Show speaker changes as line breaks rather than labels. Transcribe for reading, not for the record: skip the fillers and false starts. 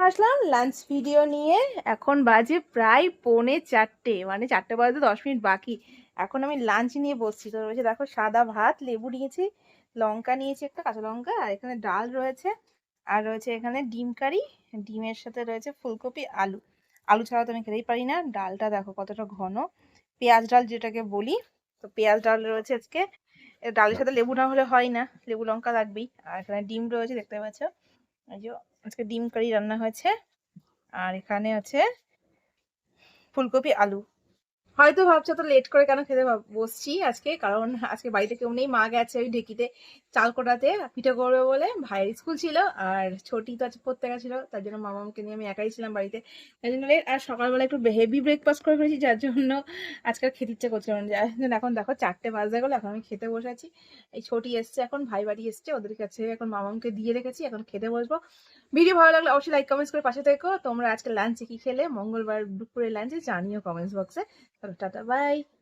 আসলাম lunch video নিয়ে। এখন বাজে প্রায় 3:45, মানে 4টে বাজতে 10 মিনিট বাকি। এখন আমি লাঞ্চ নিয়ে বসছি। তো রয়েছে দেখো সাদা ভাত, লেবু নিয়েছি, লঙ্কা নিয়েছি, একটা কাঁচা লঙ্কা, আর এখানে ডাল রয়েছে, আর রয়েছে এখানে ডিম কারি। ডিমের সাথে রয়েছে ফুলকপি, আলু। আলু ছাড়া তো আমি খেতেই পারি না। ডালটা দেখো কতটা ঘন, পেঁয়াজ ডাল যেটাকে বলি। তো পেঁয়াজ ডাল রয়েছে আজকে। ডালের সাথে লেবু না হলে হয় না, লেবু লঙ্কা লাগবেই। আর এখানে ডিম রয়েছে, দেখতে পাচ্ছ। এই যে আজকে ডিম কারি রান্না হয়েছে। আর এখানে আছে ফুলকপি, আলু। হয়তো ভাবছো তো লেট করে কেন খেতে বসছি আজকে, কারণ আজকে বাড়িতে কেউ নেই, মা গেছে ওই ঢেকিতে চাল কোটাতে পিঠে করবে বলে। ভাইয়ের স্কুল ছিল, আর ছোটি তো আজকে পড়তে গেছিল, তার জন্য মামাকে নিয়ে আমি একাই ছিলাম বাড়িতে। তাই জন্য late। আর সকালবেলা একটু হেভি ব্রেকফাস্ট করে ফেলেছি, যার জন্য আজকে আর খেতে ইচ্ছে করছিল না। যার জন্য এখন দেখো 4টে বাজতে গেলো, এখন আমি খেতে বসে আছি। এই ছোটি এসছে, এখন ভাই বাড়ি এসছে, ওদের কাছে এখন মামাকে দিয়ে রেখেছি, এখন খেতে বসবো। ভিডিও ভালো লাগলে অবশ্যই লাইক কমেন্টস করে পাশে থেকো। তোমরা আজকে লাঞ্চে কি খেলে, মঙ্গলবার দুপুরে লাঞ্চে জানিও কমেন্টস বক্সে। চলো টাটা, বাই।